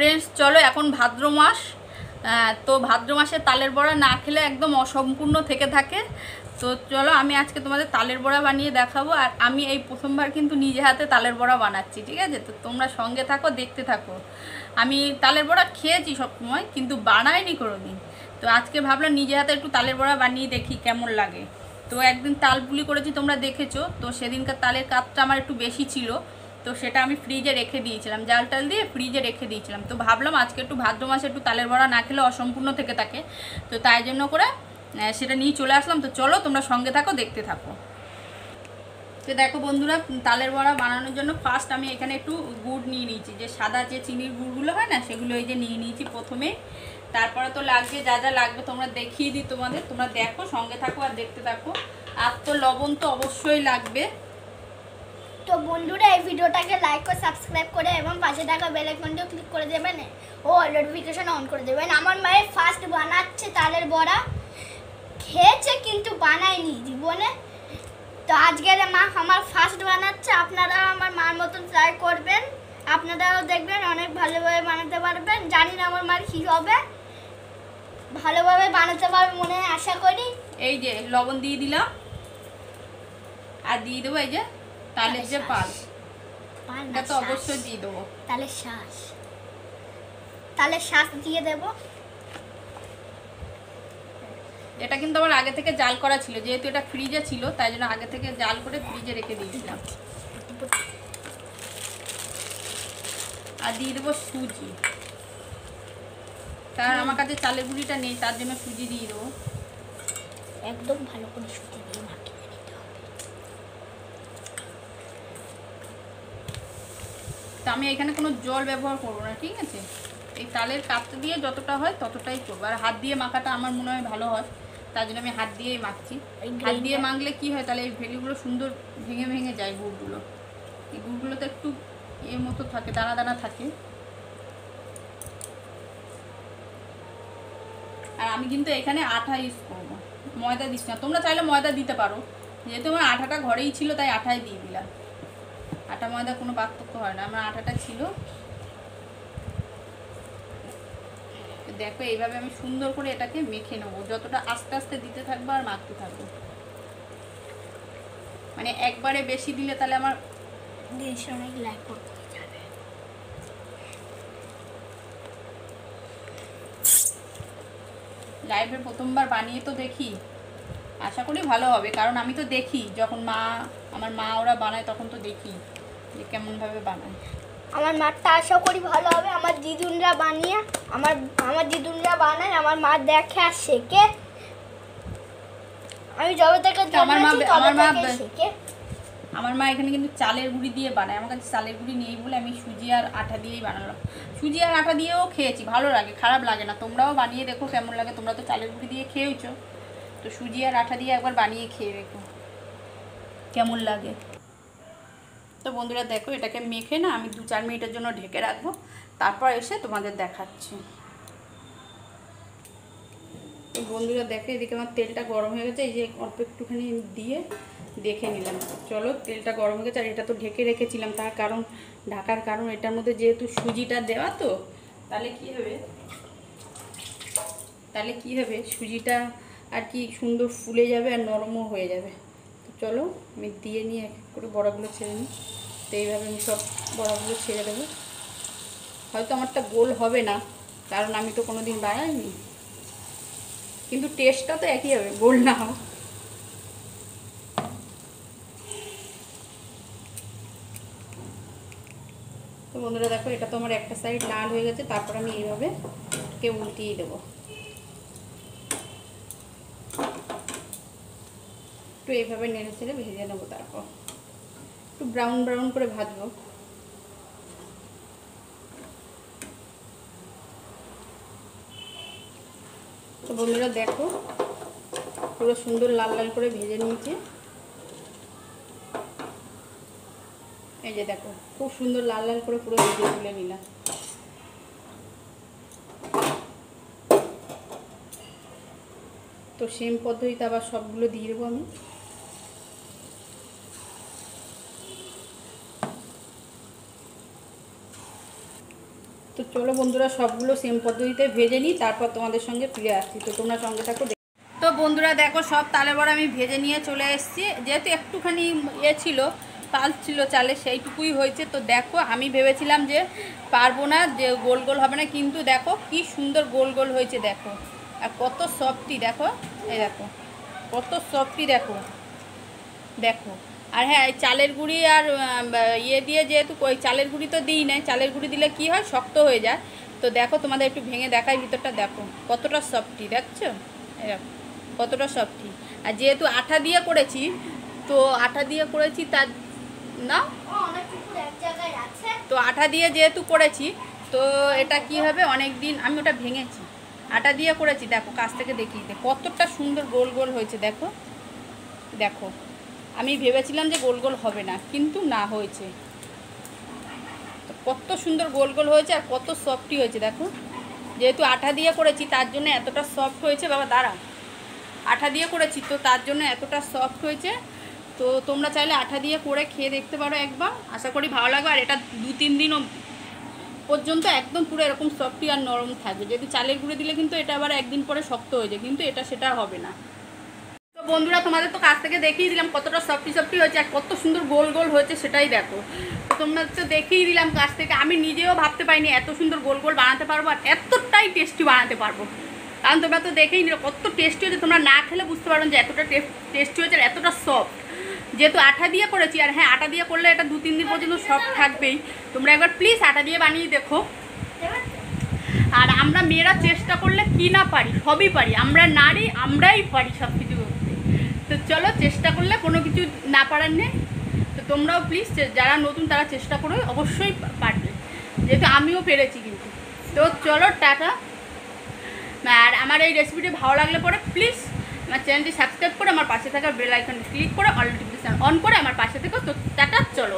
Friends চলো এখন ভাদ্র মাস, তো ভাদ্র মাসে তালের বড়া না খেলে একদম অসম্পূর্ণ থেকে থাকে। তো চলো আমি আজকে তোমাদের তালের বড়া বানিয়ে দেখাবো। আর আমি এই প্রথমবার কিন্তু নিজে হাতে তালের বড়া বানাচ্ছি, ঠিক আছে? তো তোমরা সঙ্গে থাকো, দেখতে থাকো। আমি তালের বড়া খেয়েছি সবসময়, কিন্তু বানাইনি কোনোদিন। তো আজকে ভাবলাম নিজে হাতে একটু তালের বড়া বানিয়ে দেখি কেমন লাগে। তো একদিন তাল পুলি করেছি, তোমরা দেখেছো। তো সেদিনকার তালের কাপটা আমার একটু বেশি ছিল, তো সেটা আমি ফ্রিজে রেখে দিয়েছিলাম, জাল টাল দিয়ে ফ্রিজে রেখে দিয়েছিলাম। তো ভাবলাম আজকে একটু ভাদ্র মাসে একটু তালের বড়া না খেলে অসম্পূর্ণ থেকে থাকে, তো তাই জন্য করে সেটা নিয়ে চলে আসলাম। তো চলো তোমরা সঙ্গে থাকো, দেখতে থাকো। তো দেখো বন্ধুরা, তালের বড়া বানানোর জন্য ফার্স্ট আমি এখানে একটু গুড় নিয়ে নিয়েছি, যে সাদা যে চিনির গুড়গুলো হয় না, সেগুলো এই যে নিয়ে নিয়েছি প্রথমে। তারপরে তো লাগবে যা যা লাগবে তোমরা দেখিয়ে দিই তোমাদের, তোমরা দেখো, সঙ্গে থাকো আর দেখতে থাকো। আর তো লবণ তো অবশ্যই লাগবে। তো বন্ধুরা এই ভিডিওটাকে লাইক ও সাবস্ক্রাইব করে এবং পাশে থাকা বেল আইকনটাও ক্লিক করে দেবেন ও নোটিফিকেশন অন করে দেবেন। আমার মায়ের ফার্স্ট বানাচ্ছে তালের বড়া, খেয়েছে কিন্তু বানায়নি জীবনে। তো আজকের মা আমার ফার্স্ট বানাচ্ছে, আপনারা আমার মার মতন ট্রাই করবেন, আপনারাও দেখবেন অনেক ভালোভাবে বানাতে পারবেন। জানি না আমার মার কী হবে, ভালোভাবে বানাতে পারবে মনে হয়, আশা করি। এই যে লবণ দিয়ে দিলাম, আর দিয়ে দেবো এই যে তালের যে পাল, এটা তো অবশ্যই দিয়ে দেবো। তালের শাঁস দিয়ে দেবো। এটা কিন্তু আমার আগে থেকে জাল করা ছিল, যেহেতু এটা ফ্রিজে ছিল তাই জন্য আগে থেকে জাল করে ফ্রিজে রেখে দিয়েছিলাম। আর দিয়ে দেবো সুজি, কারণ আমার কাছে চালের গুঁড়িটা নেই, তার জন্য সুজি দিয়ে দেবো। একদম ভালো করে সুজি দিয়ে মাখিয়ে নিতে হবে। তো আমি এখানে কোনো জল ব্যবহার করবো না, ঠিক আছে? এই তালের কাপটা দিয়ে যতটা হয় ততটাই করবো। আর হাত দিয়ে মাখাটা আমার মনে হয় ভালো হয়, তার জন্য আমি হাত দিয়েই মাখছি। হাত দিয়ে মাখলে কি হয়, তাহলে এই ভেলিগুলো সুন্দর ভেঙে ভেঙে যায়। গুড়গুলো, এই গুড়গুলো তো একটু এর মতো থাকে, দানা দানা থাকে। আর আমি কিন্তু এখানে আঠা ইউজ করবো, ময়দা দিচ্ছি না। তোমরা চাইলে ময়দা দিতে পারো, যেহেতু আমার আঠাটা ঘরেই ছিল তাই আঠাই দিয়ে দিলাম। আটা ময়দা কোনো পার্থক্য হয় না, আমার আটাটা ছিল। দেখো এইভাবে আমি সুন্দর করে এটাকে মেখে নেবো, যতটা আস্তে আস্তে দিতে থাকবো আর মাখতে থাকবো। মানে একবারে বেশি দিলে তাহলে আমার দেশে অনেক লাইক করতে যাবে। লাইভে প্রথমবার বানিয়ে তো দেখি, আশা করি ভালো হবে। কারণ আমি তো দেখি যখন আমার মা ওরা বানায়, তখন তো দেখি যে কেমনভাবে বানায়। আমার মারটা আশা করি ভালো হবে। আমার দিদুনরা বানিয়ে আমার দিদুনরা বানায়, আমার মা দেখে আর শেখে। আমি যবে থেকে আমার মা এখানে কিন্তু চালের গুঁড়ি দিয়ে বানায়। আমার কাছে চালের গুঁড়ি নেই বলে আমি সুজি আর আটা দিয়েই বানালাম। সুজি আর আটা দিয়েও খেয়েছি, ভালো লাগে, খারাপ লাগে না। তোমরাও বানিয়ে দেখো কেমন লাগে। তোমরা তো চালের গুঁড়ি দিয়ে খেয়েছো, তো সুজি আর আটা দিয়ে একবার বানিয়ে খেয়ে দেখো কেমন লাগে। তো বন্ধুরা দেখো, এটাকে মেখে না আমি 2-4 মিনিটের জন্য ঢেকে রাখবো, তারপর এসে তোমাদের দেখাচ্ছি। তো বন্ধুরা দেখো, এদিকে আমার তেলটা গরম হয়ে গেছে। এই যে অল্প একটুখানি দিয়ে দেখে নিলাম। চলো, তেলটা গরম হয়ে গেছে। আর এটা তো ঢেকে রেখেছিলাম, তার কারণ, ঢাকার কারণ এটার মধ্যে যেহেতু সুজিটা দেওয়া, তো তাহলে কি হবে সুজিটা আর কি সুন্দর ফুলে যাবে আর নরমও হয়ে যাবে। তো চলো আমি দিয়ে নিয়ে এক এক করে বড়াগুলো ছেড়ে নিই। তো এইভাবে আমি সব বড়াগুলো ছেড়ে দেবো। হয়তো আমারটা গোল হবে না, কারণ আমি তো কোনো দিন বানাইনি, কিন্তু টেস্টটা তো একই হবে, গোল না হোক। তো বন্ধুরা দেখো, এটা তো আমার একটা সাইড লাল হয়ে গেছে। তারপর আমি এইভাবে উল্টিয়ে দেবো, একটু এইভাবে নেড়ে ছেড়ে ভেজে নেবো। তারপর একটু ব্রাউন ব্রাউন করে ভাজবো। তো বন্ধুরা দেখো, পুরো সুন্দর লাল লাল করে ভেজে নিয়েছে। এই যে দেখো, খুব সুন্দর লাল লাল করে পুরো ভেজে তুলে নিলাম। তো সেম পদ্ধতিতে আবার সবগুলো দিয়ে দেবো আমি। তো চলো বন্ধুরা, সবগুলো সেম পদ্ধতিতে ভেজে নিই, তারপর তোমাদের সঙ্গে ফিরে আসছি। তো তোমরা সঙ্গে থাকো। তো বন্ধুরা দেখো, সব তালের বড়া আমি ভেজে নিয়ে চলে এসেছি। যেহেতু একটুখানি ছিল, পাল ছিল চালে, সেইটুকুই হয়েছে। তো দেখো, আমি ভেবেছিলাম যে পারবো না, যে গোল গোল হবে না, কিন্তু দেখো কি সুন্দর গোল গোল হয়েছে। দেখো আর কত সফটি, দেখো এই দেখো কত সফটি, দেখো দেখো। আর হ্যাঁ, এই চালের গুঁড়ি আর ইয়ে দিয়ে, যেহেতু ওই চালের গুঁড়ি তো দিই না, চালের গুঁড়ি দিলে কি হয়, শক্ত হয়ে যায়। তো দেখো, তোমাদের একটু ভেঙে দেখাই ভিতরটা, দেখো কতটা সফটি, দেখছো এই দেখো কতটা সফটি। আর যেহেতু আঠা দিয়ে করেছি, তো আঠা দিয়ে করেছি তার না, তো আঠা দিয়ে যেহেতু করেছি, তো এটা কি হবে, অনেক দিন আমি ওটা ভেঙেছি, আটা দিয়ে করেছি। দেখো কাছ থেকে দেখিয়ে দে কতটা সুন্দর গোল গোল হয়েছে। দেখো দেখো, আমি ভেবেছিলাম যে গোল গোল হবে না, কিন্তু না, হয়েছে। তো কত সুন্দর গোল গোল হয়েছে আর কত সফটই হয়েছে। দেখো, যেহেতু আঠা দিয়ে করেছি তার জন্য এতটা সফট হয়েছে। বাবা দাঁড়া, আঠা দিয়ে করেছি তো তার জন্য এতটা সফট হয়েছে। তো তোমরা চাইলে আঠা দিয়ে করে খেয়ে দেখতে পারো একবার, আশা করি ভালো লাগবে। আর এটা 2-3 দিনও পর্যন্ত একদম পুরো এরকম সফটি আর নরম থাকবে। যদি চালের গুঁড়ো দিলে কিন্তু এটা আবার একদিন পরে শক্ত হয়ে যায়, কিন্তু এটা সেটা হবে না। তো বন্ধুরা, তোমাদের তো কাছ থেকে দেখিয়ে দিলাম কতটা সফটি সফটি হয়েছে আর কত সুন্দর গোল গোল হয়েছে, সেটাই দেখো। তো তোমরা তো দেখিয়ে দিলাম কাছ থেকে, আমি নিজেও ভাবতে পারিনি এত সুন্দর গোল গোল বানাতে পারবো আর এতটাই টেস্টি বানাতে পারবো। কারণ তোমরা তো দেখেই নিলে কত টেস্টি হয়েছে, তোমরা না খেলে বুঝতে পারো যে এতটা টেস্টি হয়েছে আর এতটা সফট। যেহেতু আঠা দিয়ে করেছি, আর হ্যাঁ, আটা দিয়ে করলে এটা 2-3 দিন পর্যন্ত সফট থাকবেই। তোমরা একবার প্লিজ আটা দিয়ে বানিয়ে দেখো। আর আমরা মেয়েরা চেষ্টা করলে কি না পারি, সবই পারি। আমরা নারী, আমরাই পারি সব কিছু করতে। তো চলো, চেষ্টা করলে কোনো কিছু না পারার নেই। তো তোমরাও প্লিজ, যারা নতুন তারা চেষ্টা করো, অবশ্যই পারবে, যেহেতু আমিও পেরেছি কিন্তু। তো চলো, টাটা। আর আমার এই রেসিপিটি ভালো লাগলে পরে প্লিজ আমার চ্যানেলটি সাবস্ক্রাইব করে আমার পাশে থাকা বেল আইকনটি ক্লিক করে অল নোটিফিকেশান অন করে আমার পাশে থেকো। তো টাটা, চলো।